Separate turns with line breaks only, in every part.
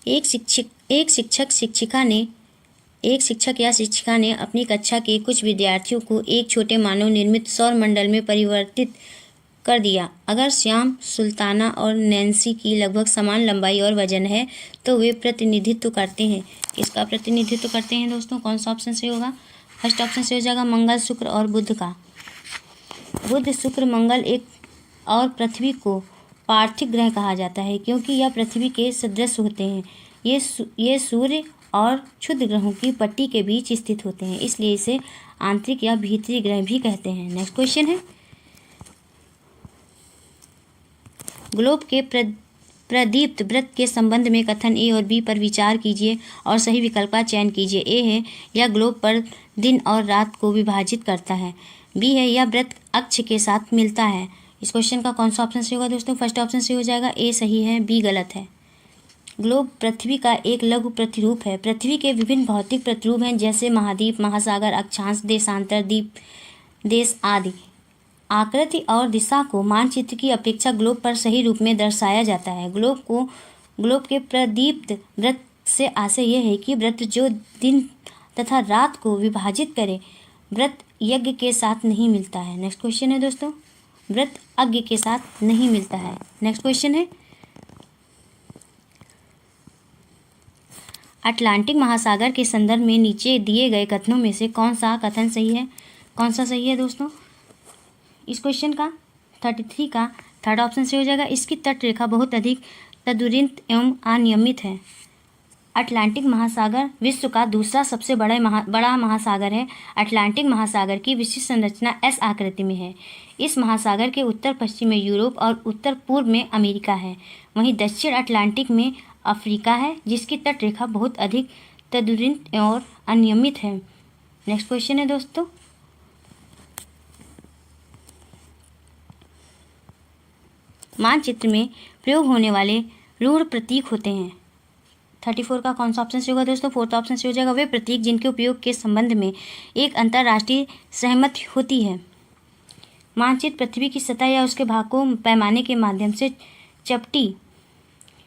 एक शिक्षक या शिक्षिका ने अपनी कक्षा के कुछ विद्यार्थियों को एक छोटे मानव निर्मित सौर मंडल में परिवर्तित कर दिया। अगर श्याम, सुल्ताना और नैन्सी की लगभग समान लंबाई और वजन है तो वे प्रतिनिधित्व करते हैं। किसका प्रतिनिधित्व करते हैं दोस्तों? कौन सा ऑप्शन सही होगा? फर्स्ट ऑप्शन सही हो जाएगा मंगल, शुक्र और बुध का। बुध, शुक्र, मंगल एक और पृथ्वी को पार्थिव ग्रह कहा जाता है क्योंकि यह पृथ्वी के सदृश होते हैं। ये सूर्य और क्षुद्र ग्रहों की पट्टी के बीच स्थित होते हैं, इसलिए इसे आंतरिक या भीतरी ग्रह भी कहते हैं। नेक्स्ट क्वेश्चन है, ग्लोब के प्रदीप्त वृत्त के संबंध में कथन ए और बी पर विचार कीजिए और सही विकल्प का चयन कीजिए। ए है, यह ग्लोब पर दिन और रात को विभाजित करता है। बी है, यह वृत्त अक्ष के साथ मिलता है। इस क्वेश्चन का कौन सा ऑप्शन सही होगा दोस्तों? फर्स्ट ऑप्शन सही हो जाएगा, ए सही है, बी गलत है। ग्लोब पृथ्वी का एक लघु प्रतिरूप है। पृथ्वी के विभिन्न भौतिक प्रतिरूप हैं जैसे महाद्वीप, महासागर, अक्षांश, देशांतर, द्वीप देश आदि। आकृति और दिशा को मानचित्र की अपेक्षा ग्लोब पर सही रूप में दर्शाया जाता है। ग्लोब के प्रदीप्त वृत्त से आशय यह है कि वृत्त जो दिन तथा रात को विभाजित करे, वृत्त यज्ञ के साथ नहीं मिलता है। नेक्स्ट क्वेश्चन है दोस्तों, वृत्त यज्ञ के साथ नहीं मिलता है। नेक्स्ट क्वेश्चन है, अटलांटिक महासागर के संदर्भ में नीचे दिए गए कथनों में से कौन सा कथन सही है? कौन सा सही है दोस्तों? इस क्वेश्चन का 33 का थर्ड ऑप्शन से हो जाएगा। इसकी तट रेखा बहुत अधिक तदुरित एवं अनियमित है। अटलांटिक महासागर विश्व का दूसरा सबसे बड़ा महासागर है। अटलांटिक महासागर की विशिष्ट संरचना एस आकृति में है। इस महासागर के उत्तर पश्चिम में यूरोप और उत्तर पूर्व में अमेरिका है। वहीं दक्षिण अटलांटिक में अफ्रीका है, जिसकी तट रेखा बहुत अधिक तदुरित और अनियमित है। नेक्स्ट क्वेश्चन है दोस्तों, मानचित्र में प्रयोग होने वाले रूढ़ प्रतीक होते हैं। 34 का कौन सा ऑप्शन से होगा दोस्तों? फोर्थ ऑप्शन से हो जाएगा, वे प्रतीक जिनके उपयोग के संबंध में एक अंतर्राष्ट्रीय सहमति होती है। मानचित्र पृथ्वी की सतह या उसके भाग को पैमाने के माध्यम से चपटी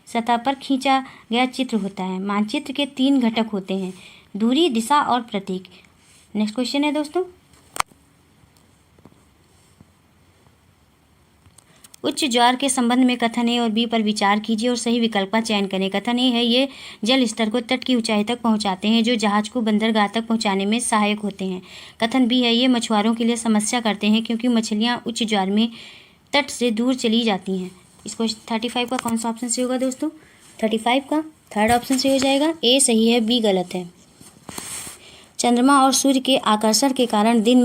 सतह पर खींचा गया चित्र होता है। मानचित्र के 3 घटक होते हैं, दूरी, दिशा और प्रतीक। नेक्स्ट क्वेश्चन है दोस्तों, उच्च ज्वार के संबंध में कथन ए और बी पर विचार कीजिए और सही विकल्प का चयन करें। कथन ए है, ये जल स्तर को तट की ऊंचाई तक पहुंचाते हैं जो जहाज को बंदरगाह तक पहुंचाने में सहायक होते हैं। कथन बी है, ये मछुआरों के लिए समस्या करते हैं क्योंकि मछलियां उच्च ज्वार में तट से दूर चली जाती हैं। इसको 35 का कौन सा ऑप्शन से होगा दोस्तों? 35 का थर्ड ऑप्शन से हो जाएगा, ए सही है, बी गलत है। चंद्रमा और सूर्य के आकर्षण के कारण दिन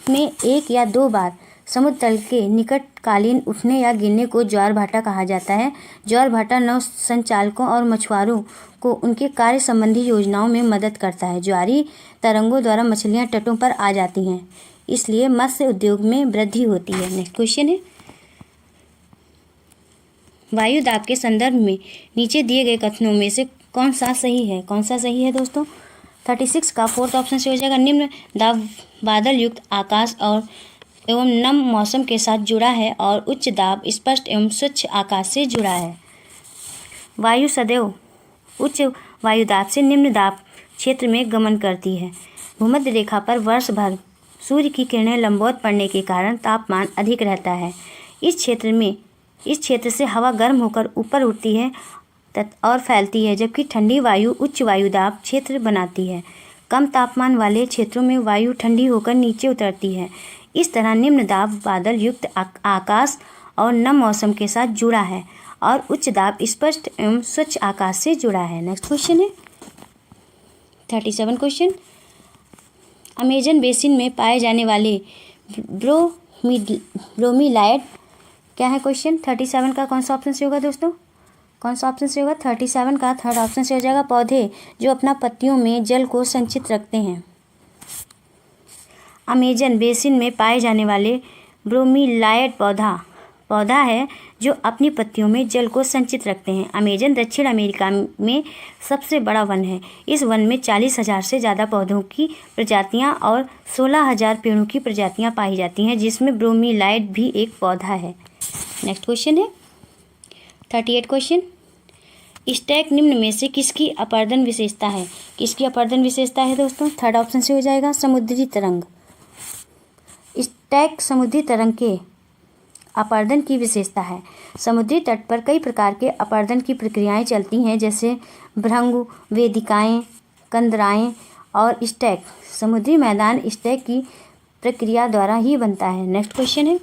में 1 या 2 बार समुद्र तल के निकटकालीन उठने या गिरने को ज्वार भाटा कहा जाता है। ज्वार भाटा नौ संचालकों और मछुआरों को उनके कार्य संबंधी योजनाओं में मदद करता है। ज्वारी तरंगों द्वारा मछलियां तटों पर आ जाती हैं, इसलिए मत्स्य उद्योग में वृद्धि होती है। नेक्स्ट क्वेश्चन है, वायु दाब के संदर्भ में नीचे दिए गए कथनों में से कौन सा सही है? कौन सा सही है दोस्तों? 36 का फोर्थ ऑप्शन से हो जाएगा, निम्न दाब बादल युक्त आकाश और एवं नम मौसम के साथ जुड़ा है और उच्च दाब स्पष्ट एवं स्वच्छ आकाश से जुड़ा है। वायु सदैव उच्च वायु दाब से निम्न दाब क्षेत्र में गमन करती है। भूमध्य रेखा पर वर्ष भर सूर्य की किरणें लंबवत पड़ने के कारण तापमान अधिक रहता है। इस क्षेत्र से हवा गर्म होकर ऊपर उठती है और फैलती है, जबकि ठंडी वायु उच्च वायु दाब क्षेत्र बनाती है। कम तापमान वाले क्षेत्रों में वायु ठंडी होकर नीचे उतरती है। इस तरह निम्न दाब बादल युक्त आकाश और नम मौसम के साथ जुड़ा है और उच्च दाब स्पष्ट एवं स्वच्छ आकाश से जुड़ा है। नेक्स्ट क्वेश्चन है 37 क्वेश्चन, अमेजन बेसिन में पाए जाने वाले ब्रोमीलाइट क्या है? क्वेश्चन 37 का कौन सा ऑप्शन से होगा दोस्तों? कौन सा ऑप्शन से होगा? 37 का थर्ड ऑप्शन से हो जाएगा, पौधे जो अपना पत्तियों में जल को संचित रखते हैं। अमेजन बेसिन में पाए जाने वाले ब्रोमीलाइट पौधा है जो अपनी पत्तियों में जल को संचित रखते हैं। अमेजन दक्षिण अमेरिका में सबसे बड़ा वन है। इस वन में 40,000 से ज़्यादा पौधों की प्रजातियां और 16,000 पेड़ों की प्रजातियां पाई जाती हैं, जिसमें ब्रोमीलाइट भी एक पौधा है। नेक्स्ट क्वेश्चन है 38 क्वेश्चन, स्टैक निम्न में से किसकी अपर्दन विशेषता है? किसकी अपर्दन विशेषता है दोस्तों? थर्ड ऑप्शन से हो जाएगा समुद्री तरंग। स्टैक समुद्री तरंग के अपर्दन की विशेषता है। समुद्री तट पर कई प्रकार के अपर्दन की प्रक्रियाएं चलती हैं, जैसे भृंग, वेदिकाएं, कंदराएं और स्टैक। समुद्री मैदान स्टैक की प्रक्रिया द्वारा ही बनता है। नेक्स्ट क्वेश्चन है,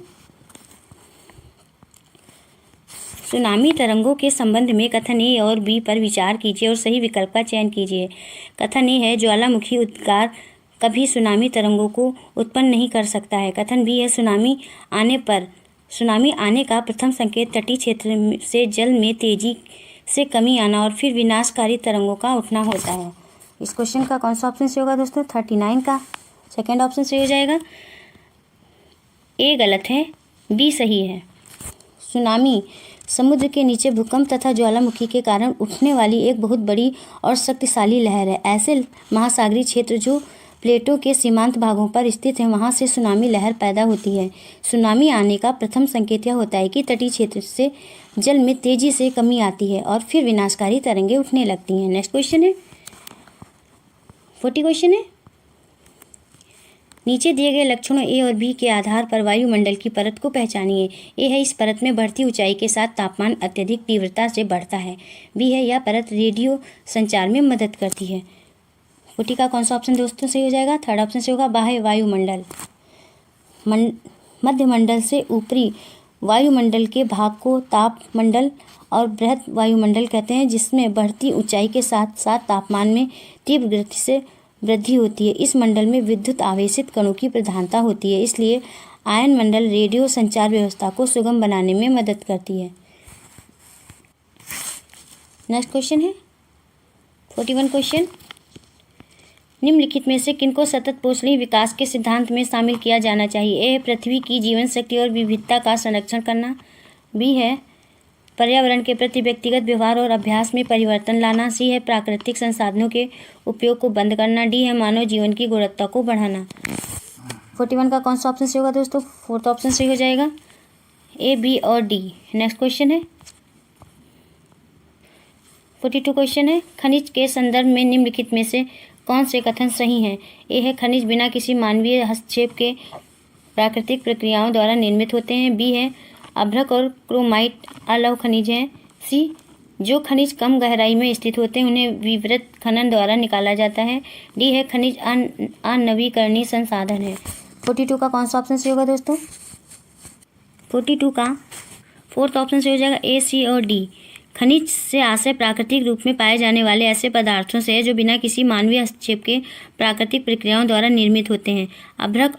सुनामी तरंगों के संबंध में कथन ए और बी पर विचार कीजिए और सही विकल्प का चयन कीजिए। कथन ए है, ज्वालामुखी उद्गार कभी सुनामी तरंगों को उत्पन्न नहीं कर सकता है। कथन बी है, सुनामी आने का प्रथम संकेत तटीय क्षेत्र से जल में तेजी से कमी आना और फिर विनाशकारी तरंगों का उठना होता है। इस क्वेश्चन का कौन सा ऑप्शन से होगा दोस्तों? 39 का सेकेंड ऑप्शन से हो जाएगा। ए गलत है, बी सही है। सुनामी समुद्र के नीचे भूकंप तथा ज्वालामुखी के कारण उठने वाली एक बहुत बड़ी और शक्तिशाली लहर है। ऐसे महासागरीय क्षेत्र जो प्लेटों के सीमांत भागों पर स्थित हैं, वहां से सुनामी लहर पैदा होती है। सुनामी आने का प्रथम संकेत यह होता है कि तटीय क्षेत्र से जल में तेजी से कमी आती है और फिर विनाशकारी तरंगें उठने लगती हैं। नेक्स्ट क्वेश्चन है, 40 क्वेश्चन है, नीचे दिए गए लक्षणों ए और बी के आधार पर वायुमंडल की परत को पहचानिए। ए है, इस परत में बढ़ती ऊंचाई के साथ तापमान अत्यधिक तीव्रता से बढ़ता है। बी है, यह परत रेडियो संचार में मदद करती है। 40 का कौन सा ऑप्शन दोस्तों सही हो जाएगा? थर्ड ऑप्शन से होगा बाह्य वायुमंडल। मध्यमंडल से ऊपरी वायुमंडल के भाग को तापमंडल और बृहद वायुमंडल कहते हैं, जिसमें बढ़ती ऊंचाई के साथ साथ तापमान में तीव्र गति से वृद्धि होती है। इस मंडल में विद्युत आवेशित कणों की प्रधानता होती है, इसलिए आयन मंडल रेडियो संचार व्यवस्था को सुगम बनाने में मदद करती है। नेक्स्ट क्वेश्चन है 41 क्वेश्चन, निम्नलिखित में से किनको सतत पोषणीय विकास के सिद्धांत में शामिल किया जाना चाहिए? ए है, पृथ्वी की जीवन शक्ति और विविधता का संरक्षण करना। बी है, पर्यावरण के प्रति व्यक्तिगत व्यवहार और अभ्यास में परिवर्तन लाना। सी है, प्राकृतिक संसाधनों के उपयोग को बंद करना। डी है, मानव जीवन की गुणवत्ता को बढ़ाना। 41 का कौन सा ऑप्शन से होगा दोस्तों? फोर्थ ऑप्शन से हो जाएगा, ए, बी और डी। नेक्स्ट क्वेश्चन है 42 क्वेश्चन है, खनिज के संदर्भ में निम्नलिखित में से कौन से कथन सही हैं? ए है, खनिज बिना किसी मानवीय हस्तक्षेप के प्राकृतिक प्रक्रियाओं द्वारा निर्मित होते हैं। बी है, अभ्रक और क्रोमाइट अलौह खनिज हैं। सी, जो खनिज कम गहराई में स्थित होते हैं उन्हें विवृत खनन द्वारा निकाला जाता है। डी है, खनिज अनवीकरणीय संसाधन है। 42 का कौन सा ऑप्शन से होगा दोस्तों? 42 का फोर्थ ऑप्शन से हो जाएगा, ए, सी और डी। खनिज से आशय प्राकृतिक रूप में पाए जाने वाले ऐसे पदार्थों से है जो बिना किसी मानवीय हस्तक्षेप के प्राकृतिक प्रक्रियाओं द्वारा निर्मित होते हैं। अभ्रक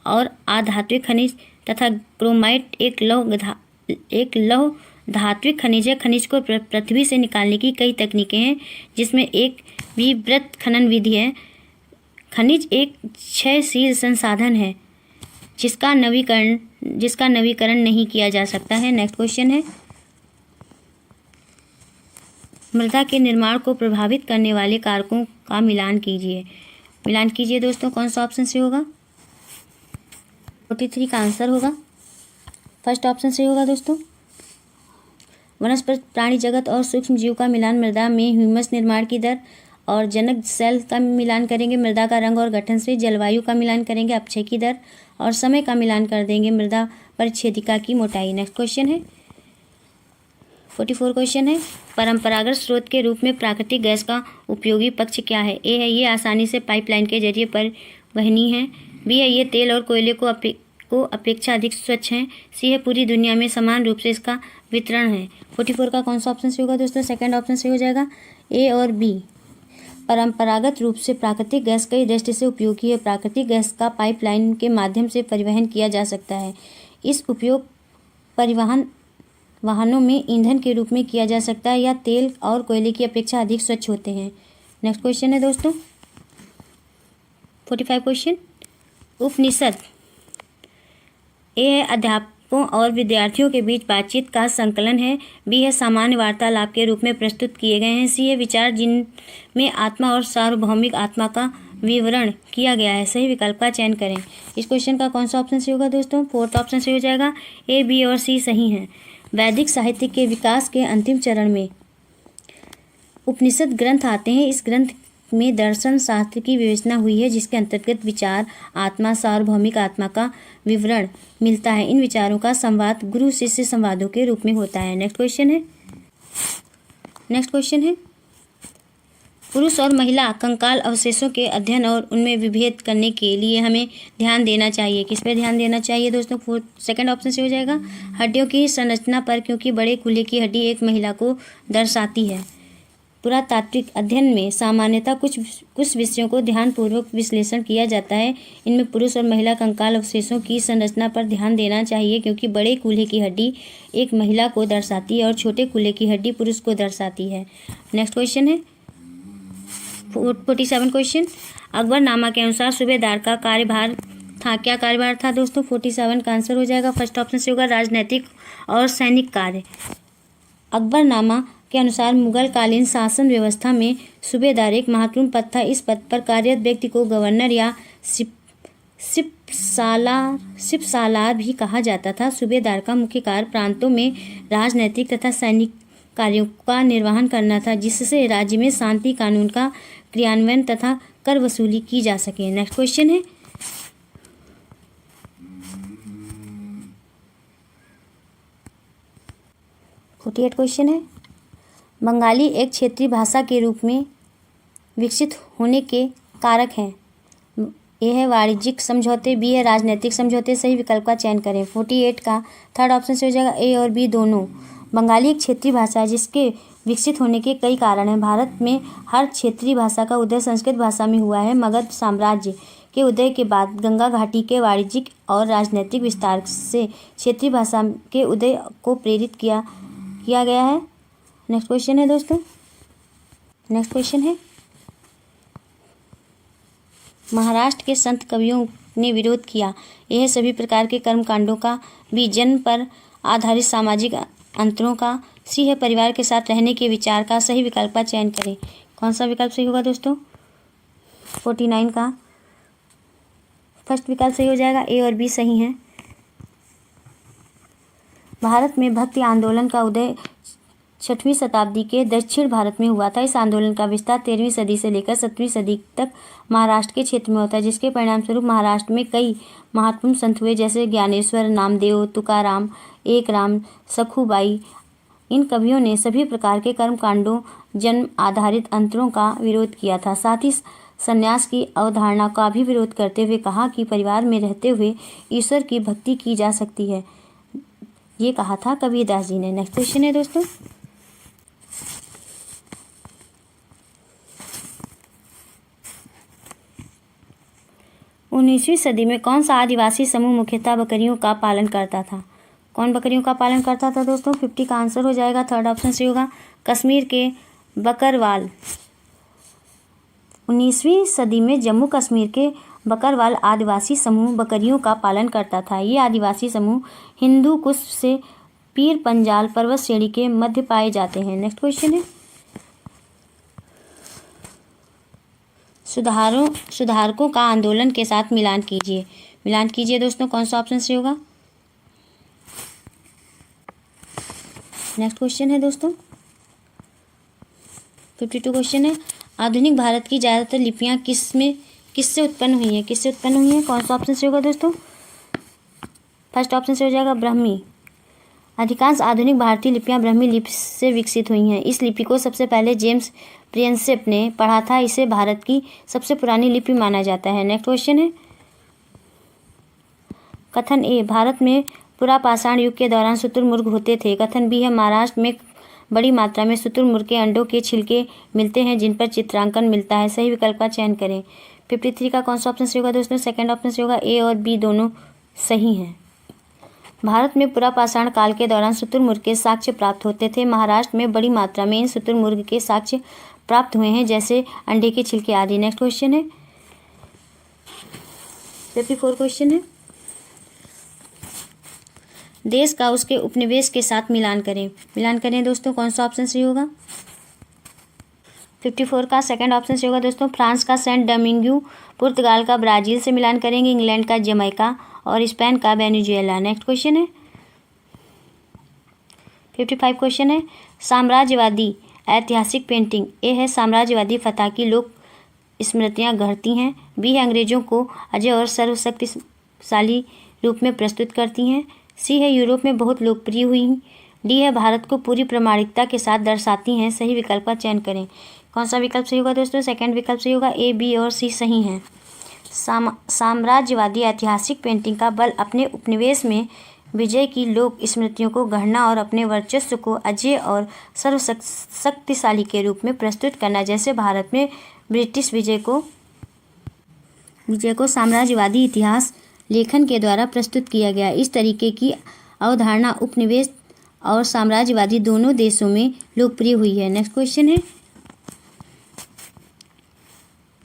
और अधात्विक खनिज तथा क्रोमाइट एक लौह धात्विक खनिज है। खनिज को पृथ्वी से निकालने की कई तकनीकें हैं, जिसमें एक विवृत खनन विधि है। खनिज एक क्षयशील संसाधन है जिसका नवीकरण नहीं किया जा सकता है। नेक्स्ट क्वेश्चन है, मृदा के निर्माण को प्रभावित करने वाले कारकों का मिलान कीजिए दोस्तों। कौन सा ऑप्शन से होगा? 43 का आंसर होगा फर्स्ट ऑप्शन से होगा दोस्तों। वनस्पति, प्राणी जगत और सूक्ष्म जीव का मिलान मृदा में ह्यूमस निर्माण की दर और जनक सेल का मिलान करेंगे मृदा का रंग और गठन से। जलवायु का मिलान करेंगे अपक्षय की दर और समय का मिलान कर देंगे मृदा परिच्छेदिका की मोटाई। नेक्स्ट क्वेश्चन है 44 क्वेश्चन है, परंपरागत स्रोत के रूप में प्राकृतिक गैस का उपयोगी पक्ष क्या है? ए है, ये आसानी से पाइपलाइन के जरिए परिवहनीय है। बी है, ये तेल और कोयले को अपेक्षा अधिक स्वच्छ है। सी है, पूरी दुनिया में समान रूप से इसका वितरण है। 44 का कौन सा ऑप्शन से होगा दोस्तों? सेकंड ऑप्शन से हो जाएगा, ए और बी। परंपरागत रूप से प्राकृतिक गैस कई दृष्टि से उपयोगी है। प्राकृतिक गैस का पाइपलाइन के माध्यम से परिवहन किया जा सकता है। इस उपयोग परिवहन वाहनों में ईंधन के रूप में किया जा सकता है या तेल और कोयले की अपेक्षा अधिक स्वच्छ होते हैं। नेक्स्ट क्वेश्चन है दोस्तों 45 क्वेश्चन, उपनिषद। ए है, अध्यापकों और विद्यार्थियों के बीच बातचीत का संकलन है। बी है, सामान्य वार्तालाप के रूप में प्रस्तुत किए गए हैं। सी है, विचार जिनमें आत्मा और सार्वभौमिक आत्मा का विवरण किया गया है। सही विकल्प का चयन करें। इस क्वेश्चन का कौन सा ऑप्शन से होगा दोस्तों? फोर्थ ऑप्शन से हो जाएगा, ए, बी और सी सही हैं। वैदिक साहित्य के विकास के अंतिम चरण में उपनिषद ग्रंथ आते हैं। इस ग्रंथ में दर्शन शास्त्र की विवेचना हुई है, जिसके अंतर्गत विचार, आत्मा, सार्वभौमिक आत्मा का विवरण मिलता है। इन विचारों का संवाद गुरु शिष्य संवादों के रूप में होता है। नेक्स्ट क्वेश्चन है पुरुष और महिला कंकाल अवशेषों के अध्ययन और उनमें विभेद करने के लिए हमें ध्यान देना चाहिए। किस पे ध्यान देना चाहिए दोस्तों? सेकंड ऑप्शन से हो जाएगा हड्डियों की संरचना पर, क्योंकि बड़े कूल्हे की हड्डी एक महिला को दर्शाती है। पुरातात्विक अध्ययन में सामान्यतः कुछ विषयों को ध्यानपूर्वक विश्लेषण किया जाता है। इनमें पुरुष और महिला कंकाल अवशेषों की संरचना पर ध्यान देना चाहिए, क्योंकि बड़े कूल्हे की हड्डी एक महिला को दर्शाती है और छोटे कूल्हे की हड्डी पुरुष को दर्शाती है। नेक्स्ट क्वेश्चन है 47 क्वेश्चन। अकबरनामा के अनुसार सूबेदार का कार्यभार था। क्या कार्यभार था दोस्तों? 47 का आंसर हो जाएगा फर्स्ट ऑप्शन से होगा राजनैतिक और सैनिक कार्य। अकबरनामा के अनुसार मुगल कालीन शासन व्यवस्था में सूबेदार एक महत्वपूर्ण पद था। इस पद पर कार्यरत व्यक्ति को गवर्नर या सिपसालार भी कहा जाता था। सूबेदार का मुख्य कार्य प्रांतों में राजनैतिक तथा सैनिक कार्यों का निर्वहन करना था, जिससे राज्य में शांति, कानून का क्रियान्वयन तथा कर वसूली की जा सके। नेक्स्ट क्वेश्चन है 48 क्वेश्चन है। बंगाली एक क्षेत्रीय भाषा के रूप में विकसित होने के कारक हैं। ए है वाणिज्यिक समझौते, बी है राजनीतिक समझौते। सही विकल्प का चयन करें। 48 का थर्ड ऑप्शन से हो जाएगा ए और बी दोनों। बंगाली एक क्षेत्रीय भाषा है जिसके विकसित होने के कई कारण हैं। भारत में हर क्षेत्रीय भाषा का उदय संस्कृत भाषा में हुआ है। मगध साम्राज्य के उदय के बाद गंगा घाटी के वाणिज्यिक और राजनीतिक विस्तार से क्षेत्रीय भाषा के उदय को प्रेरित किया गया है। नेक्स्ट क्वेश्चन है दोस्तों, नेक्स्ट क्वेश्चन है महाराष्ट्र के संत कवियों ने विरोध किया। यह सभी प्रकार के कर्मकांडों का भी जन्म पर आधारित सामाजिक अंतरों का, सी है परिवार के साथ रहने के विचार का। सही विकल्प का चयन करें। कौन सा विकल्प सही होगा दोस्तों? 49 का फर्स्ट विकल्प सही हो जाएगा। ए और बी सही हैं। भारत में भक्ति आंदोलन का उदय 6वीं शताब्दी के दक्षिण भारत में हुआ था। इस आंदोलन का विस्तार 13वीं सदी से लेकर 17वीं सदी तक महाराष्ट्र के क्षेत्र में होता है, जिसके परिणाम स्वरूप महाराष्ट्र में कई महत्वपूर्ण संत हुए, जैसे ज्ञानेश्वर, नामदेव, तुकाराम, एकराम, सखुबाई। इन कवियों ने सभी प्रकार के कर्मकांडों, जन्म आधारित अंतरों का विरोध किया था। साथ ही संन्यास की अवधारणा का भी विरोध करते हुए कहा कि परिवार में रहते हुए ईश्वर की भक्ति की जा सकती है। ये कहा था कबीरदास जी ने। नेक्स्ट क्वेश्चन है दोस्तों, उन्नीसवीं सदी में कौन सा आदिवासी समूह मुख्यतः बकरियों का पालन करता था? कौन बकरियों का पालन करता था दोस्तों? 50 का आंसर हो जाएगा थर्ड ऑप्शन से होगा कश्मीर के बकरवाल। 19वीं सदी में जम्मू कश्मीर के बकरवाल आदिवासी समूह बकरियों का पालन करता था। ये आदिवासी समूह हिंदू कुश से पीर पंजाल पर्वत श्रेणी के मध्य पाए जाते हैं। नेक्स्ट क्वेश्चन है सुधारकों का आंदोलन के साथ मिलान कीजिए दोस्तों। कौन सा ऑप्शन से होगा? नेक्स्ट क्वेश्चन है दोस्तों 52 क्वेश्चन है। आधुनिक भारत की ज़्यादातर लिपियाँ किससे उत्पन्न हुई हैं? कौन सा ऑप्शन से होगा दोस्तों? फर्स्ट ऑप्शन से हो जाएगा ब्राह्मी। अधिकांश आधुनिक भारतीय लिपियाँ ब्राह्मी लिपि से विकसित हुई हैं। इस लिपि को सबसे पहले जेम्स प्रिंसेप ने पढ़ा था। इसे भारत की सबसे पुरानी लिपि माना जाता है। नेक्स्ट क्वेश्चन है कथन ए, भारत में पुरापाषाण युग के दौरान शुतुरमुर्ग होते थे। कथन बी है, महाराष्ट्र में बड़ी मात्रा में शुतुरमुर्ग के अंडों के छिलके मिलते हैं जिन पर चित्रांकन मिलता है। सही विकल्प का चयन करें। 53 का कौन सा ऑप्शन से होगा दोस्तों? सेकंड ऑप्शन से होगा। ए और बी दोनों सही हैं। भारत में पुरापाषाण काल के दौरान शुतुरमुर्ग के साक्ष्य प्राप्त होते थे। महाराष्ट्र में बड़ी मात्रा में इन शुतुरमुर्ग के साक्ष्य प्राप्त हुए हैं, जैसे अंडे के छिलके आदि। नेक्स्ट क्वेश्चन है 54 क्वेश्चन है देश का उसके उपनिवेश के साथ मिलान करें दोस्तों। कौन सा ऑप्शन सही होगा? 54 का सेकंड ऑप्शन से होगा दोस्तों फ्रांस का सेंट डोमिंगो, पुर्तगाल का ब्राज़ील से मिलान करेंगे, इंग्लैंड का जमैका और स्पेन का वेनेजुएला। नेक्स्ट क्वेश्चन है 55 क्वेश्चन है साम्राज्यवादी ऐतिहासिक पेंटिंग। ए है साम्राज्यवादी फतह की लोक स्मृतियाँ गढ़ती हैं। बी है अंग्रेजों को अजय और सर्वशक्तिशाली रूप में प्रस्तुत करती हैं। सी है यूरोप में बहुत लोकप्रिय हुई। डी है भारत को पूरी प्रामाणिकता के साथ दर्शाती हैं। सही विकल्प का चयन करें। कौन सा विकल्प सही होगा दोस्तों? सेकंड विकल्प सही होगा। ए, बी और सी सही हैं। साम्राज्यवादी ऐतिहासिक पेंटिंग का बल अपने उपनिवेश में विजय की लोक स्मृतियों को गढ़ना और अपने वर्चस्व को अजय और सर्वशक्तिशाली के रूप में प्रस्तुत करना। जैसे भारत में ब्रिटिश विजय को साम्राज्यवादी इतिहास लेखन के द्वारा प्रस्तुत किया गया। इस तरीके की अवधारणा उपनिवेश और साम्राज्यवादी दोनों देशों में लोकप्रिय हुई है। नेक्स्ट क्वेश्चन है,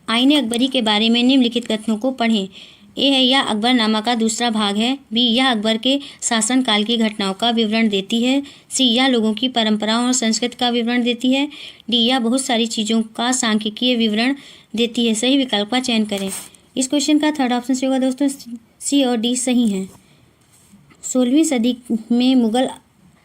आईने अकबरी के बारे में निम्नलिखित कथनों को पढ़ें। ए है यह अकबरनामा का दूसरा भाग है। बी, यह अकबर के शासनकाल की घटनाओं का विवरण देती है। सी, यह लोगों की परंपराओं और संस्कृति का विवरण देती है। डी, यह बहुत सारी चीज़ों का सांख्यिकीय विवरण देती है। सही विकल्प का चयन करें। इस क्वेश्चन का थर्ड ऑप्शन से होगा दोस्तों। सी और डी सही हैं। 16वीं सदी में मुगल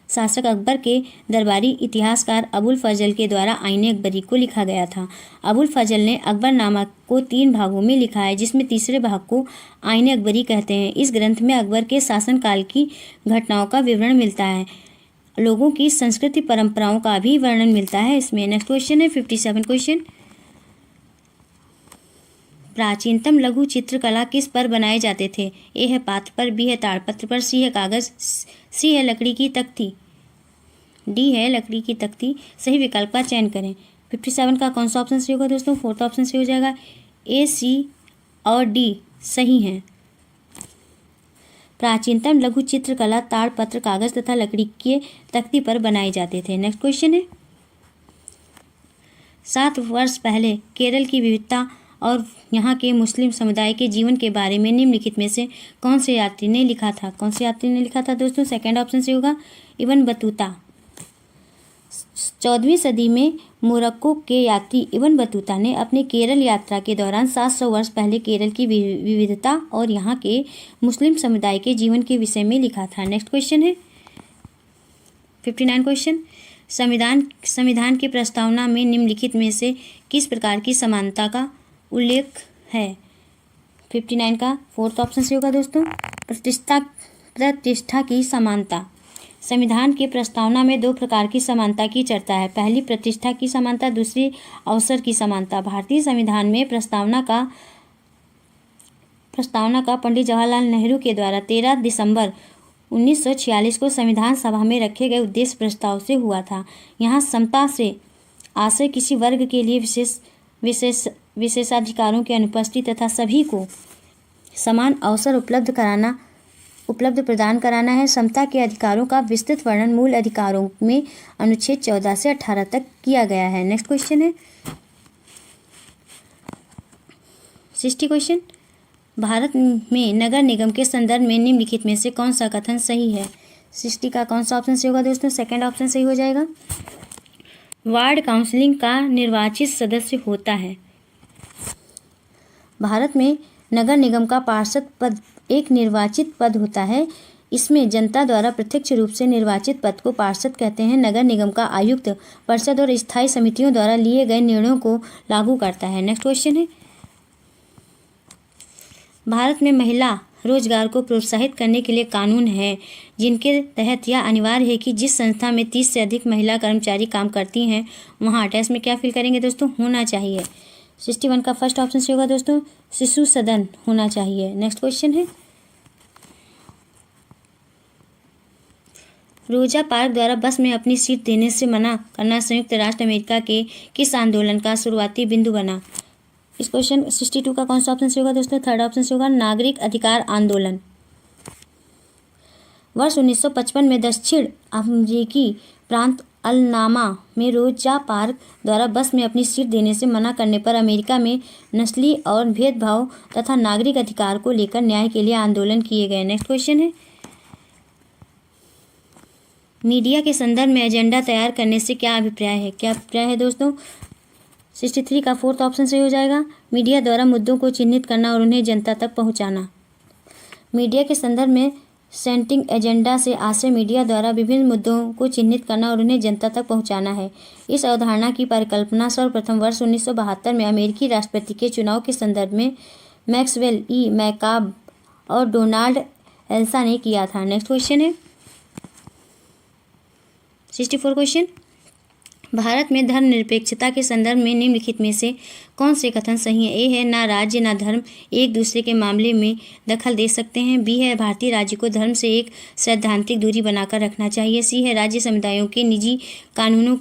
शासक अकबर के दरबारी इतिहासकार अबुल फजल के द्वारा आईने अकबरी को लिखा गया था। अबुल फजल ने अकबरनामा को 3 भागों में लिखा है, जिसमें तीसरे भाग को आईने अकबरी कहते हैं। इस ग्रंथ में अकबर के शासनकाल की घटनाओं का विवरण मिलता है। लोगों की संस्कृति परंपराओं का भी वर्णन मिलता है इसमें। नेक्स्ट क्वेश्चन है 57 क्वेश्चन, प्राचीनतम लघु चित्रकला किस पर बनाए जाते थे? ए है पात्र पर, बी है ताड़पत्र पर, सी है कागज, सी है लकड़ी की तख्ती, डी है लकड़ी की तख्ती। सही विकल्प का चयन करें। 57 का कौन सा ऑप्शन सही होगा दोस्तों? फोर्थ ऑप्शन सही हो जाएगा। ए, सी और डी सही हैं। प्राचीनतम लघु चित्रकला ताड़पत्र, कागज तथा लकड़ी के तख्ती पर बनाए जाते थे। नेक्स्ट क्वेश्चन है, 7 वर्ष पहले केरल की विविधता और यहाँ के मुस्लिम समुदाय के जीवन के बारे में निम्नलिखित में से कौन से यात्री ने लिखा था? कौन से यात्री ने लिखा था दोस्तों? सेकंड ऑप्शन से होगा इब्न बतूता। 14वीं सदी में मोरक्को के यात्री इब्न बतूता ने अपने केरल यात्रा के दौरान 700 वर्ष पहले केरल की विविधता और यहाँ के मुस्लिम समुदाय के जीवन के विषय में लिखा था। नेक्स्ट क्वेश्चन है 59 क्वेश्चन, संविधान की प्रस्तावना में निम्नलिखित में से किस प्रकार की समानता का उल्लेख है? 59 का फोर्थ ऑप्शन से होगा दोस्तों, प्रतिष्ठा की समानता। संविधान की प्रस्तावना में 2 प्रकार की समानता की चर्चा है। पहली प्रतिष्ठा की समानता, दूसरी अवसर की समानता। भारतीय संविधान में प्रस्तावना का पंडित जवाहरलाल नेहरू के द्वारा 13 दिसंबर 1946 को संविधान सभा में रखे गए उद्देश्य प्रस्ताव से हुआ था। यहाँ समता से आशय किसी वर्ग के लिए विशेषाधिकारों की अनुपस्थिति तथा सभी को समान अवसर उपलब्ध प्रदान कराना है। समता के अधिकारों का विस्तृत वर्णन मूल अधिकारों में अनुच्छेद 14 से 18 तक किया गया है। नेक्स्ट क्वेश्चन है 60 क्वेश्चन, भारत में नगर निगम के संदर्भ में निम्नलिखित में से कौन सा कथन सही है? 60 का कौन सा ऑप्शन सही होगा दोस्तों? सेकंड ऑप्शन सही हो जाएगा। वार्ड काउंसिलिंग का निर्वाचित सदस्य होता है। भारत में नगर निगम का पार्षद पद एक निर्वाचित पद होता है। इसमें जनता द्वारा प्रत्यक्ष रूप से निर्वाचित पद को पार्षद कहते हैं। नगर निगम का आयुक्त परिषद और स्थायी समितियों द्वारा लिए गए निर्णयों को लागू करता है। नेक्स्ट क्वेश्चन है, भारत में महिला रोजगार को प्रोत्साहित करने के लिए कानून है, जिनके तहत यह अनिवार्य है कि जिस संस्था में 30 से अधिक महिला कर्मचारी काम करती हैं वहाँ अटैच में क्या फिल करेंगे दोस्तों? होना चाहिए। 61 का फर्स्ट ऑप्शन से होगा दोस्तों, शिशु सदन होना चाहिए। नेक्स्ट क्वेश्चन है, रोजा पार्क द्वारा बस में अपनी सीट देने से मना करना संयुक्त राष्ट्र अमेरिका के किस आंदोलन का शुरुआती बिंदु बना? इस क्वेश्चन 62 का कौन सा ऑप्शन से होगा दोस्तों? थर्ड ऑप्शन से होगा नागरिक अधिकार आंदोलन। वर्ष 1955 में दक्षिण अफ्रीकी प्रांत अलनामा में रोजा पार्क द्वारा बस में अपनी सीट देने से मना करने पर अमेरिका में नस्ली और भेदभाव तथा नागरिक अधिकार को लेकर न्याय के लिए आंदोलन किए गए। नेक्स्ट क्वेश्चन है, मीडिया के संदर्भ में एजेंडा तैयार करने से क्या अभिप्राय है? क्या अभिप्राय है दोस्तों? 63 का फोर्थ ऑप्शन सही हो जाएगा। मीडिया द्वारा मुद्दों को चिन्हित करना और उन्हें जनता तक पहुंचाना। मीडिया के संदर्भ में सेंटिंग एजेंडा से आशय मीडिया द्वारा विभिन्न मुद्दों को चिन्हित करना और उन्हें जनता तक पहुंचाना है। इस अवधारणा की परिकल्पना सर्वप्रथम वर्ष 1972 में अमेरिकी राष्ट्रपति के चुनाव के संदर्भ में मैक्सवेल ई मैकाब और डोनाल्ड एल्सा ने किया था। नेक्स्ट क्वेश्चन है 64 क्वेश्चन, भारत में धर्मनिरपेक्षता के संदर्भ में निम्नलिखित में से कौन से कथन सही है? ए है, ना राज्य ना धर्म एक दूसरे के मामले में दखल दे सकते हैं। बी है, भारतीय राज्य को धर्म से एक सैद्धांतिक दूरी बनाकर रखना चाहिए। सी है, राज्य समुदायों के निजी कानूनों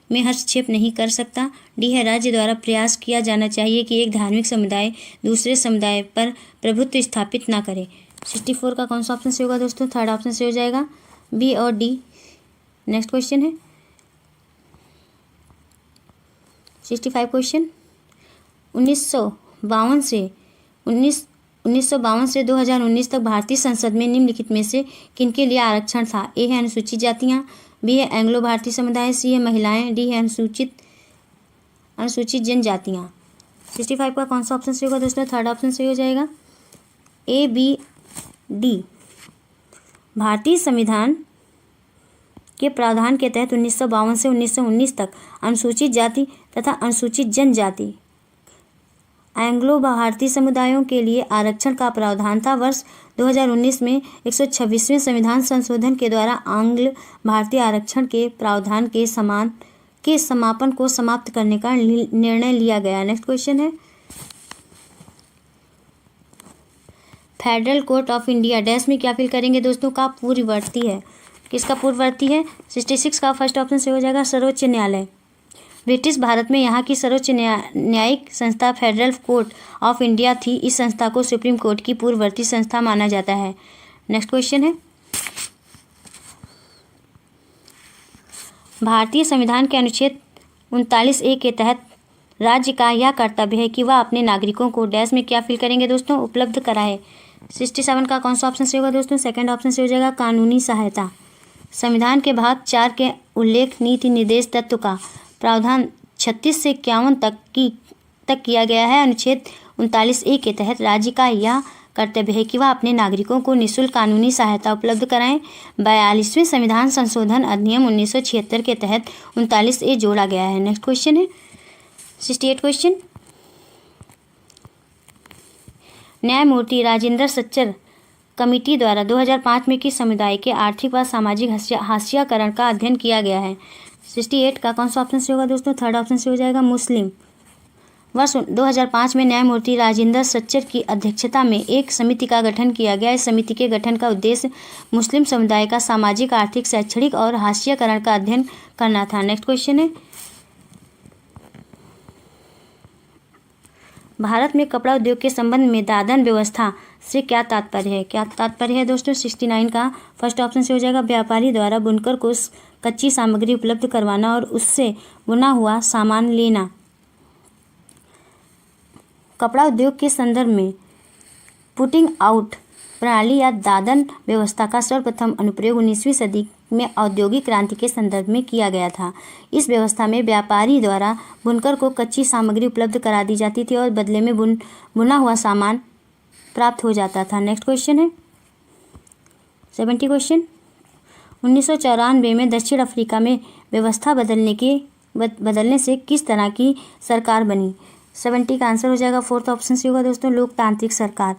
में हस्तक्षेप नहीं कर सकता। डी है, राज्य द्वारा प्रयास किया जाना चाहिए कि एक धार्मिक समुदाय दूसरे समुदाय पर प्रभुत्व स्थापित ना करे। 64 का कौन सा ऑप्शन से होगा दोस्तों? थर्ड ऑप्शन से हो जाएगा, बी और डी। नेक्स्ट क्वेश्चन है 65 क्वेश्चन, 1952 से 2019 तक भारतीय संसद में निम्नलिखित में से किनके लिए आरक्षण था? ए है, अनुसूचित जातियाँ। बी है, एंग्लो भारतीय समुदाय। सी है, महिलाएं। डी है, अनुसूचित जनजातियाँ। 65 का कौन सा ऑप्शन से होगा दोस्तों? थर्ड ऑप्शन से हो जाएगा, ए, बी, डी। भारतीय संविधान के प्रावधान के तहत 1952 से 1919 तक अनुसूचित जाति तथा अनुसूचित जनजाति एंग्लो भारतीय समुदायों के लिए आरक्षण का प्रावधान था। वर्ष 2019 में 126वें संविधान संशोधन के द्वारा आंग्ल भारतीय आरक्षण के प्रावधान के समापन को समाप्त करने का निर्णय लिया गया। नेक्स्ट क्वेश्चन है federal court of India dash में क्या फिल करेंगे दोस्तों? का पूर्ववर्ती है। किसका पूर्ववर्ती है? 66 का फर्स्ट ऑप्शन से हो जाएगा, सर्वोच्च न्यायालय। ब्रिटिश भारत में यहाँ की सर्वोच्च न्यायिक संस्था फेडरल कोर्ट ऑफ इंडिया थी। इस संस्था को सुप्रीम कोर्ट की पूर्ववर्ती संस्था माना जाता है। नेक्स्ट क्वेश्चन है भारतीय संविधान के अनुच्छेद 39A के तहत राज्य का यह कर्तव्य है कि वह अपने नागरिकों को डैश में क्या फिल करेंगे दोस्तों? उपलब्ध कराए। 67 का कौन सा ऑप्शन से होगा दोस्तों? सेकंड ऑप्शन से हो जाएगा, कानूनी सहायता। संविधान के भाग 4 के उल्लेख नीति निर्देश तत्व का प्रावधान 36 से 51 तक किया गया है। अनुच्छेद 39A के तहत राज्य का यह कर्तव्य है कि वह अपने नागरिकों को निःशुल्क कानूनी सहायता उपलब्ध कराएं। 42वें संविधान संशोधन अधिनियम 1976 के तहत 39A जोड़ा गया है। नेक्स्ट क्वेश्चन है 68 क्वेश्चन, न्यायमूर्ति राजेंद्र सच्चर कमेटी द्वारा 2005 में किस समुदाय के आर्थिक व सामाजिक हाशियाकरण का अध्ययन किया गया है? 68 का कौन सा ऑप्शन से होगा दोस्तों? थर्ड ऑप्शन से हो जाएगा, मुस्लिम। वर्ष 2005 में न्यायमूर्ति राजेंद्र सच्चर की अध्यक्षता में एक समिति का गठन किया गया। इस समिति के गठन का उद्देश्य मुस्लिम समुदाय का सामाजिक, आर्थिक, शैक्षणिक और हाशियाकरण का अध्ययन करना था। नेक्स्ट क्वेश्चन है भारत में कपड़ा उद्योग के संबंध में दादन व्यवस्था से क्या तात्पर्य है? क्या तात्पर्य है दोस्तों? 69 का फर्स्ट ऑप्शन से हो जाएगा, व्यापारी द्वारा बुनकर को कच्ची सामग्री उपलब्ध करवाना और उससे बुना हुआ सामान लेना। कपड़ा उद्योग के संदर्भ में पुटिंग आउट प्रणाली या दादन व्यवस्था का सर्वप्रथम अनुप्रयोग 19वीं सदी में औद्योगिक क्रांति के संदर्भ में किया गया था। इस व्यवस्था में व्यापारी द्वारा बुनकर को कच्ची सामग्री उपलब्ध करा दी जाती थी और बदले में बुना हुआ सामान प्राप्त हो जाता था। नेक्स्ट क्वेश्चन है 70 क्वेश्चन, 1994 में दक्षिण अफ्रीका में व्यवस्था बदलने से किस तरह की सरकार बनी? 70 का आंसर हो जाएगा, फोर्थ ऑप्शन से होगा दोस्तों, लोकतांत्रिक सरकार।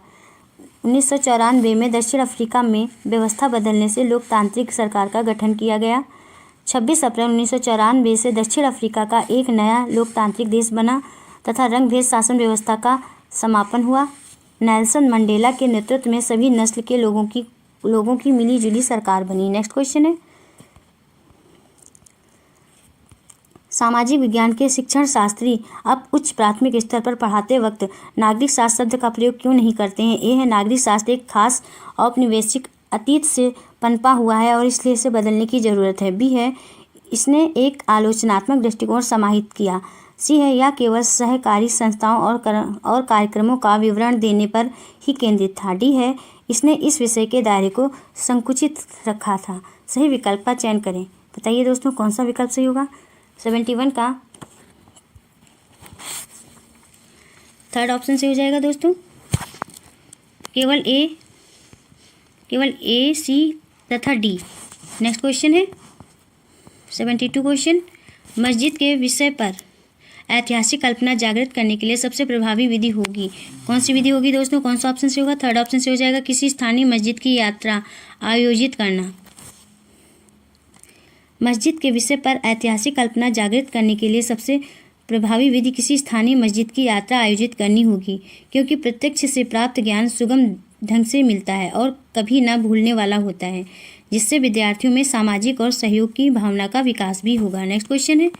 1994 में दक्षिण अफ्रीका में व्यवस्था बदलने से लोकतांत्रिक सरकार का गठन किया गया। 26 अप्रैल 1994 से दक्षिण अफ्रीका का एक नया लोकतांत्रिक देश बना तथा रंग-भेद शासन व्यवस्था का समापन हुआ। नेल्सन मंडेला के नेतृत्व में सभी नस्ल के लोगों की मिलीजुली सरकार बनी। नेक्स्ट क्वेश्चन है सामाजिक विज्ञान के शिक्षण शास्त्री अब उच्च प्राथमिक स्तर पर पढ़ाते वक्त नागरिक शास्त्र शब्द का प्रयोग क्यों नहीं करते हैं? ए है, नागरिक शास्त्र एक खास औपनिवेशिक अतीत से पनपा हुआ है और इसलिए इसे बदलने की ज़रूरत है। बी है, इसने एक आलोचनात्मक दृष्टिकोण समाहित किया। सी है, यह केवल सहकारी संस्थाओं और कार्यक्रमों का विवरण देने पर ही केंद्रित था। डी है, इसने इस विषय के दायरे को संकुचित रखा था। सही विकल्प का चयन करें। बताइए दोस्तों कौन सा विकल्प सही होगा? 71 का थर्ड ऑप्शन से हो जाएगा दोस्तों, केवल ए केवल ए, सी तथा डी। नेक्स्ट क्वेश्चन है 72 क्वेश्चन, मस्जिद के विषय पर ऐतिहासिक कल्पना जागृत करने के लिए सबसे प्रभावी विधि होगी। कौन सी विधि होगी दोस्तों? कौन सा ऑप्शन से होगा? थर्ड ऑप्शन से हो जाएगा किसी स्थानीय मस्जिद की यात्रा आयोजित करना। मस्जिद के विषय पर ऐतिहासिक कल्पना जागृत करने के लिए सबसे प्रभावी विधि किसी स्थानीय मस्जिद की यात्रा आयोजित करनी होगी, क्योंकि प्रत्यक्ष से प्राप्त ज्ञान सुगम ढंग से मिलता है और कभी न भूलने वाला होता है, जिससे विद्यार्थियों में सामाजिक और सहयोग की भावना का विकास भी होगा। नेक्स्ट क्वेश्चन है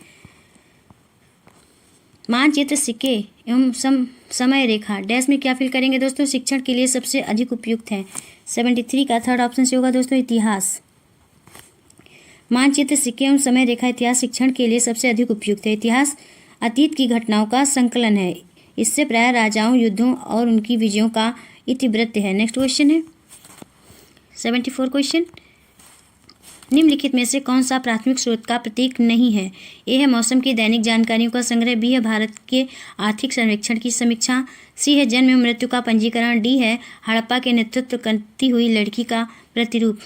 मानचित्र, सिक्के एवं समय रेखा डैश में क्या फिल करेंगे दोस्तों? शिक्षण के लिए सबसे अधिक उपयुक्त है। 73 का थर्ड ऑप्शन से होगा दोस्तों इतिहास। मानचित्र, सिक्के एवं समय रेखा इतिहास शिक्षण के लिए सबसे अधिक उपयुक्त है। इतिहास अतीत की घटनाओं का संकलन है। इससे प्राय राजाओं, युद्धों और उनकी विजयों का इतिवृत्त है। नेक्स्ट क्वेश्चन है 74 क्वेश्चन, निम्नलिखित में से कौन सा प्राथमिक स्रोत का प्रतीक नहीं है? ए है मौसम की दैनिक जानकारियों का संग्रह, बी है भारत के आर्थिक सर्वेक्षण की समीक्षा, सी है जन्म एवं मृत्यु का पंजीकरण, डी है हड़प्पा के नेतृत्व करती हुई लड़की का प्रतिरूप।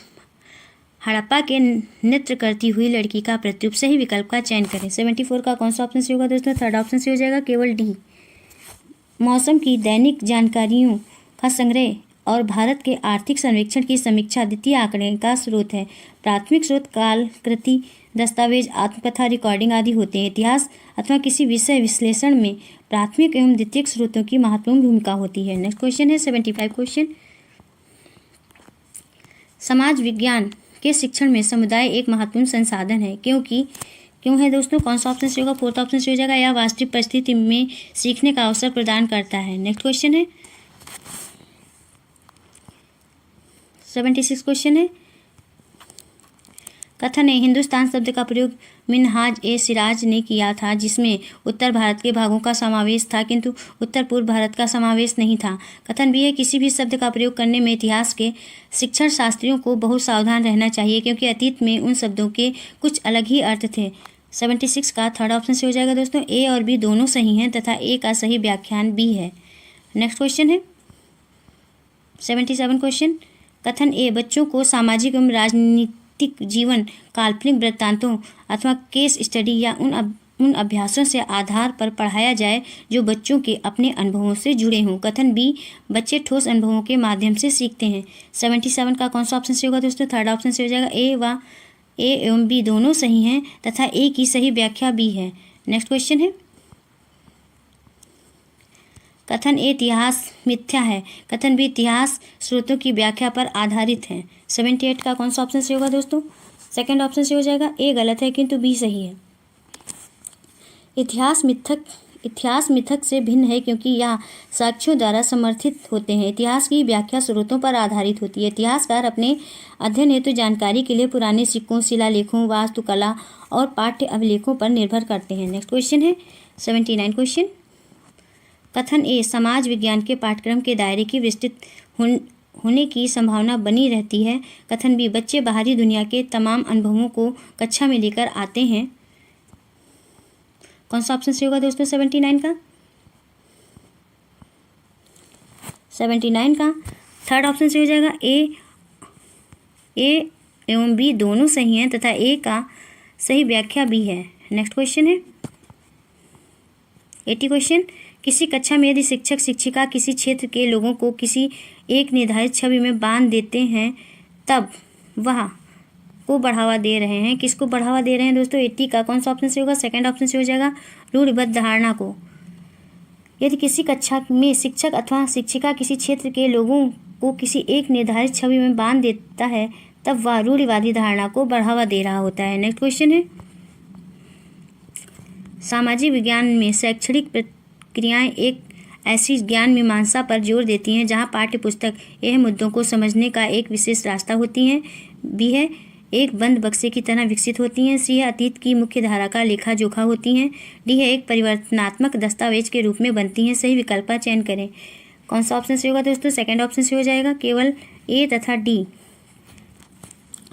हड़प्पा के नृत्य करती हुई लड़की का प्रतिरूप। सही विकल्प का चयन करें। 74 का कौन सा ऑप्शन से होगा दोस्तों? थर्ड ऑप्शन से हो जाएगा केवल डी। मौसम की दैनिक जानकारियों का संग्रह और भारत के आर्थिक सर्वेक्षण की समीक्षा द्वितीय आंकड़े का स्रोत है। प्राथमिक स्रोत कालकृति, दस्तावेज, आत्मकथा, रिकॉर्डिंग आदि होते हैं। इतिहास अथवा किसी विषय विश्लेषण में प्राथमिक एवं द्वितीयक स्रोतों की महत्वपूर्ण भूमिका होती है। नेक्स्ट क्वेश्चन है 75 क्वेश्चन, समाज विज्ञान के शिक्षण में समुदाय एक महत्वपूर्ण संसाधन है। क्यों है दोस्तों? कौन सा ऑप्शन से होगा? फोर्थ ऑप्शन से हो जाएगा या वास्तविक परिस्थिति में सीखने का अवसर प्रदान करता है। नेक्स्ट क्वेश्चन है 76 क्वेश्चन है, कथन है हिंदुस्तान शब्द का प्रयोग मिनहाज ए सिराज ने किया था, जिसमें उत्तर भारत के भागों का समावेश था किंतु उत्तर पूर्व भारत का समावेश नहीं था। कथन बी है किसी भी शब्द का प्रयोग करने में इतिहास के शिक्षण शास्त्रियों को बहुत सावधान रहना चाहिए, क्योंकि अतीत में उन शब्दों के कुछ अलग ही अर्थ थे। 76 का थर्ड ऑप्शन से हो जाएगा दोस्तों ए और बी दोनों सही हैं तथा ए का सही व्याख्यान बी है। नेक्स्ट क्वेश्चन है 77 क्वेश्चन, कथन ए बच्चों को सामाजिक एवं राजनीतिक जीवन काल्पनिक वृत्तांतों अथवा केस स्टडी या उन अभ्यासों से आधार पर पढ़ाया जाए जो बच्चों के अपने अनुभवों से जुड़े हों। कथन बी बच्चे ठोस अनुभवों के माध्यम से सीखते हैं। 77 का कौन सा ऑप्शन से होगा दोस्तों? थर्ड ऑप्शन से हो जाएगा ए एवं बी दोनों सही हैं तथा ए की सही व्याख्या बी है। नेक्स्ट क्वेश्चन है, कथन ए इतिहास मिथ्या है, कथन बी इतिहास स्रोतों की व्याख्या पर आधारित है। 78 का कौन सा ऑप्शन से होगा दोस्तों? सेकंड ऑप्शन से हो जाएगा ए गलत है किंतु बी सही है। इतिहास मिथक से भिन्न है क्योंकि यह साक्ष्यों द्वारा समर्थित होते हैं। इतिहास की व्याख्या स्रोतों पर आधारित होती है। इतिहासकार अपने अध्ययन हेतु जानकारी के लिए पुराने सिक्कों, शिलालेखों, वास्तुकला और पाठ्य अभिलेखों पर निर्भर करते हैं। नेक्स्ट क्वेश्चन है 79 क्वेश्चन, कथन ए समाज विज्ञान के पाठ्यक्रम के दायरे की विस्तृत होने की संभावना बनी रहती है। कथन बी बच्चे बाहरी दुनिया के तमाम अनुभवों को कक्षा में लेकर आते हैं। कौन सा ऑप्शन से होगा दोस्तों 79 का? 79 का थर्ड ऑप्शन से हो जाएगा ए एवं बी दोनों सही हैं तथा ए का सही व्याख्या बी है। नेक्स्ट क्वेश्चन है 80 क्वेश्चन, किसी कक्षा में यदि शिक्षक शिक्षिका किसी क्षेत्र के लोगों को किसी एक निर्धारित छवि में बांध देते हैं तब वह को बढ़ावा दे रहे हैं। किसको बढ़ावा दे रहे हैं दोस्तों? 80 का कौन सा ऑप्शन से होगा? सेकंड ऑप्शन से हो जाएगा रूढ़िबद्ध धारणा को। यदि किसी कक्षा में शिक्षक अथवा शिक्षिका किसी क्षेत्र के लोगों को किसी एक निर्धारित छवि में बांध देता है तब वह रूढ़िवादी धारणा को बढ़ावा दे रहा होता है। नेक्स्ट क्वेश्चन है, सामाजिक विज्ञान में शैक्षणिक प्रक्रियाएं एक ऐसी ज्ञान मीमांसा पर जोर देती हैं जहां पाठ्य पुस्तक यह मुद्दों को समझने का एक विशेष रास्ता होती हैं। बी है एक बंद बक्से की तरह विकसित होती हैं। सी है अतीत की मुख्य धारा का लेखा जोखा होती हैं। डी है एक परिवर्तनात्मक दस्तावेज के रूप में बनती हैं। सही विकल्प का चयन करें। कौन सा ऑप्शन से होगा दोस्तों? सेकंड ऑप्शन से हो जाएगा केवल ए तथा डी।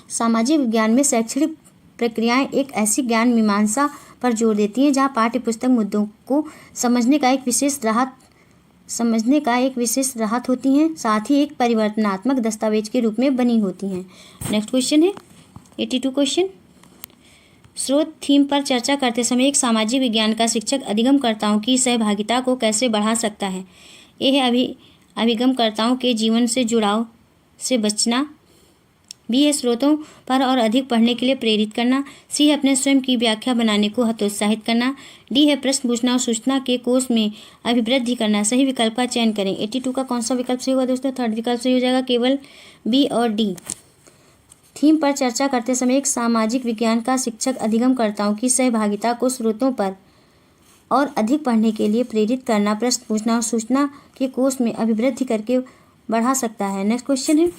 सामाजिक विज्ञान में शैक्षणिक प्रक्रियाएं एक ऐसी ज्ञान मीमांसा पर जोर देती हैं जहां पाठ्य पुस्तक मुद्दों को समझने का एक विशेष समझने का एक विशेष राहत होती हैं, साथ ही एक परिवर्तनात्मक दस्तावेज के रूप में बनी होती हैं। नेक्स्ट क्वेश्चन है 82 क्वेश्चन। स्रोत थीम पर चर्चा करते समय एक सामाजिक विज्ञान का शिक्षक अधिगमकर्ताओं की सहभागिता को कैसे बढ़ा सकता है? ए है अभिगमकर्ताओं के जीवन से जुड़ाव से बचना, बी है स्रोतों पर और अधिक पढ़ने के लिए प्रेरित करना, सी है अपने स्वयं की व्याख्या बनाने को हतोत्साहित करना, डी है प्रश्न पूछना और सूचना के कोष में अभिवृद्धि करना। सही विकल्प का चयन करें। 82 का कौन सा विकल्प सही होगा दोस्तों? थर्ड विकल्प सही हो जाएगा, केवल बी और डी। थीम पर चर्चा करते समय एक सामाजिक विज्ञान का शिक्षक अधिगमकर्ताओं की सहभागिता को स्रोतों पर और अधिक पढ़ने के लिए प्रेरित करना, प्रश्न पूछना और सूचना के कोष में अभिवृद्धि करके बढ़ा सकता है। नेक्स्ट क्वेश्चन है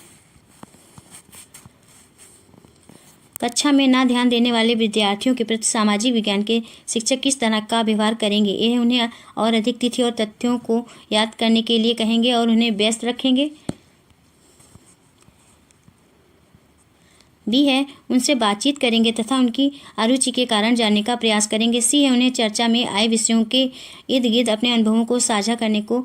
कक्षा में ना ध्यान देने वाले विद्यार्थियों के प्रति सामाजिक विज्ञान के शिक्षक किस तरह का व्यवहार करेंगे? यह उन्हें और अधिक तिथि और तथ्यों को याद करने के लिए कहेंगे और उन्हें व्यस्त रखेंगे। बी है उनसे बातचीत करेंगे तथा उनकी अरुचि के कारण जानने का प्रयास करेंगे। सी है उन्हें चर्चा में आए विषयों के इर्द गिर्द अपने अनुभवों को साझा करने को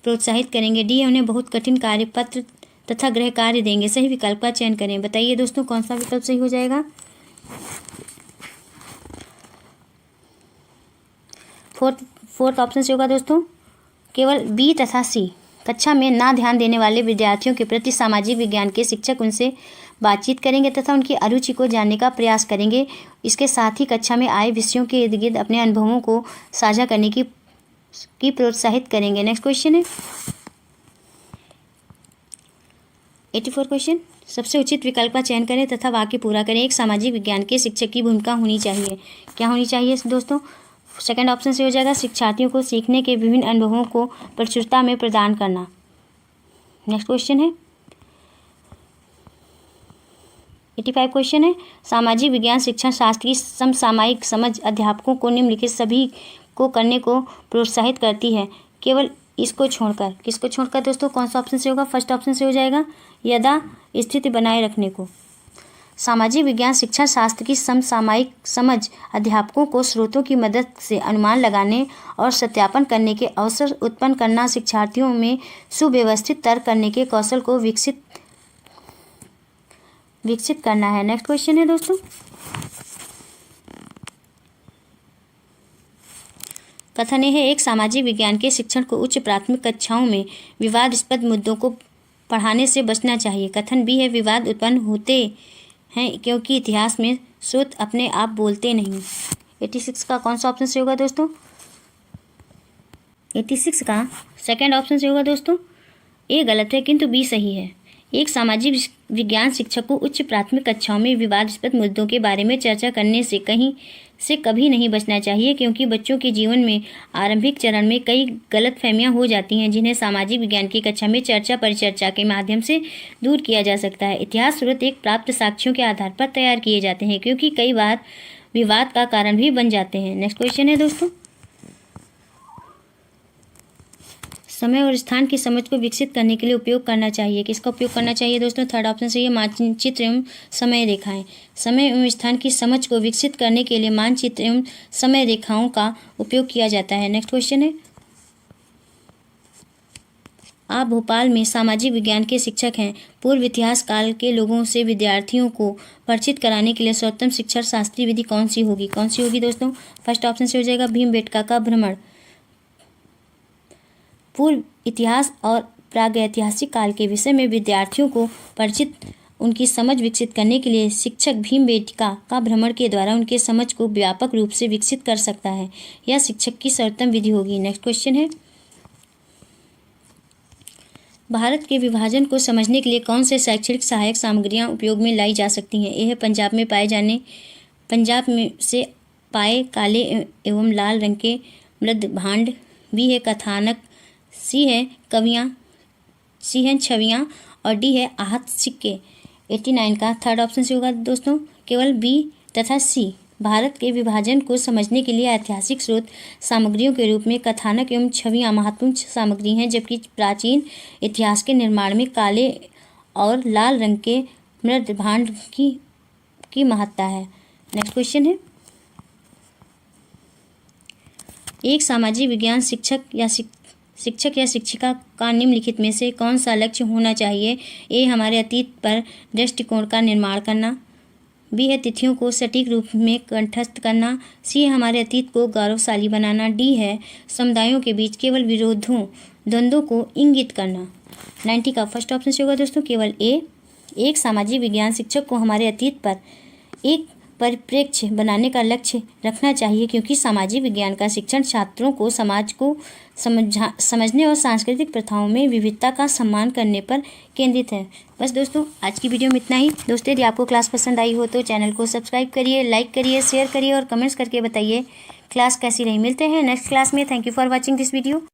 प्रोत्साहित करेंगे। डी है उन्हें बहुत कठिन कार्यपत्र तथा गृह कार्य देंगे। सही विकल्प का चयन करें। बताइए दोस्तों कौन सा विकल्प सही हो जाएगा? फोर्थ ऑप्शन से होगा दोस्तों, केवल बी तथा सी। कक्षा में ना ध्यान देने वाले विद्यार्थियों के प्रति सामाजिक विज्ञान के शिक्षक उनसे बातचीत करेंगे तथा उनकी अरुचि को जानने का प्रयास करेंगे। इसके साथ ही कक्षा में आए विषयों के इर्द गिर्द अपने अनुभवों को साझा करने की प्रोत्साहित करेंगे। नेक्स्ट क्वेश्चन है 84 क्वेश्चन। सबसे उचित विकल्प का चयन करें तथा वाक्य पूरा करें। एक सामाजिक विज्ञान के शिक्षक की भूमिका होनी चाहिए। क्या होनी चाहिए दोस्तों? सेकंड ऑप्शन से हो जाएगा शिक्षार्थियों को सीखने के विभिन्न अनुभवों को प्रचुरता में प्रदान करना। नेक्स्ट क्वेश्चन है 85 क्वेश्चन है सामाजिक विज्ञान शिक्षण शास्त्र की समसामयिक समझ अध्यापकों को निम्नलिखित सभी को करने को प्रोत्साहित करती है, केवल इसको छोड़कर। किसको छोड़कर दोस्तों? कौन सा ऑप्शन से होगा? फर्स्ट ऑप्शन से हो जाएगा, यदा स्थिति बनाए रखने को। सामाजिक विज्ञान शिक्षा शास्त्र की समसामयिक समझ अध्यापकों को स्रोतों की मदद से अनुमान लगाने और सत्यापन करने के अवसर उत्पन्न करना, शिक्षार्थियों में सुव्यवस्थित तर्क करने के कौशल को विकसित करना है। नेक्स्ट क्वेश्चन है दोस्तों कथन है एक सामाजिक विज्ञान के शिक्षण को उच्च प्राथमिक कक्षाओं में विवादास्पद मुद्दों को पढ़ाने से बचना चाहिए। कथन बी है विवाद उत्पन्न होते हैं क्योंकि इतिहास में स्रोत अपने आप बोलते नहीं। 86 का कौन सा ऑप्शन से होगा दोस्तों? 86 का सेकंड ऑप्शन से होगा दोस्तों। ए गलत है किंतु बी सही है। एक सामाजिक विज्ञान शिक्षक को उच्च प्राथमिक कक्षाओं में विवादास्पद मुद्दों के बारे में चर्चा करने से कभी नहीं बचना चाहिए, क्योंकि बच्चों के जीवन में आरंभिक चरण में कई गलतफहमियां हो जाती हैं जिन्हें सामाजिक विज्ञान की कक्षा में चर्चा परिचर्चा के माध्यम से दूर किया जा सकता है। इतिहास स्रोत एक प्राप्त साक्ष्यों के आधार पर तैयार किए जाते हैं, क्योंकि कई बार विवाद का कारण भी बन जाते हैं। नेक्स्ट क्वेश्चन है दोस्तों समय और स्थान की समझ को विकसित करने के लिए उपयोग करना चाहिए। किसका उपयोग करना चाहिए दोस्तों? थर्ड ऑप्शन से ये मानचित्र एवं समय रेखाएं। समय एवं स्थान की समझ को विकसित करने के लिए मानचित्र एवं समय रेखाओं का उपयोग किया जाता है। नेक्स्ट क्वेश्चन है आप भोपाल में सामाजिक विज्ञान के शिक्षक हैं। पूर्व इतिहास काल के लोगों से विद्यार्थियों को परिचित कराने के लिए सर्वोत्तम शिक्षण शास्त्रीय विधि कौन सी होगी? कौन सी होगी दोस्तों? फर्स्ट ऑप्शन से हो जाएगा भीमबेटका का भ्रमण। पूर्व इतिहास और प्रागैतिहासिक काल के विषय में विद्यार्थियों को परिचित उनकी समझ विकसित करने के लिए शिक्षक भीमबेटका का भ्रमण के द्वारा उनके समझ को व्यापक रूप से विकसित कर सकता है। यह शिक्षक की सर्वोत्तम विधि होगी। नेक्स्ट क्वेश्चन है भारत के विभाजन को समझने के लिए कौन से शैक्षणिक सहायक सामग्रियां उपयोग में लाई जा सकती हैं? यह पंजाब में से पाए काले एवं लाल रंग के मृद भांड। बी है कथानक। सी है कवियाँ। सी है छवियाँ और डी है आहत सिक्के। 89 का थर्ड ऑप्शन से होगा दोस्तों, केवल बी तथा सी। भारत के विभाजन को समझने के लिए ऐतिहासिक स्रोत सामग्रियों के रूप में कथानक एवं छवियाँ महत्वपूर्ण सामग्री हैं, जबकि प्राचीन इतिहास के निर्माण में काले और लाल रंग के मृद भांड की महत्ता है। नेक्स्ट क्वेश्चन है एक सामाजिक विज्ञान शिक्षक या शिक्षक या शिक्षिका का निम्नलिखित में से कौन सा लक्ष्य होना चाहिए? ए, हमारे अतीत पर दृष्टिकोण का निर्माण करना। बी है तिथियों को सटीक रूप में कंठस्थ करना। सी है हमारे अतीत को गौरवशाली बनाना। डी है समुदायों के बीच केवल द्वंद्वों को इंगित करना। 90 का फर्स्ट ऑप्शन होगा दोस्तों केवल ए। एक सामाजिक विज्ञान शिक्षक को हमारे अतीत पर एक परिप्रेक्ष्य बनाने का लक्ष्य रखना चाहिए, क्योंकि सामाजिक विज्ञान का शिक्षण छात्रों को समाज को समझने और सांस्कृतिक प्रथाओं में विविधता का सम्मान करने पर केंद्रित है। बस दोस्तों आज की वीडियो में इतना ही। दोस्तों यदि आपको क्लास पसंद आई हो तो चैनल को सब्सक्राइब करिए, लाइक करिए, शेयर करिए और कमेंट्स करके बताइए क्लास कैसी रही। मिलते हैं नेक्स्ट क्लास में। Thank you for watching this video.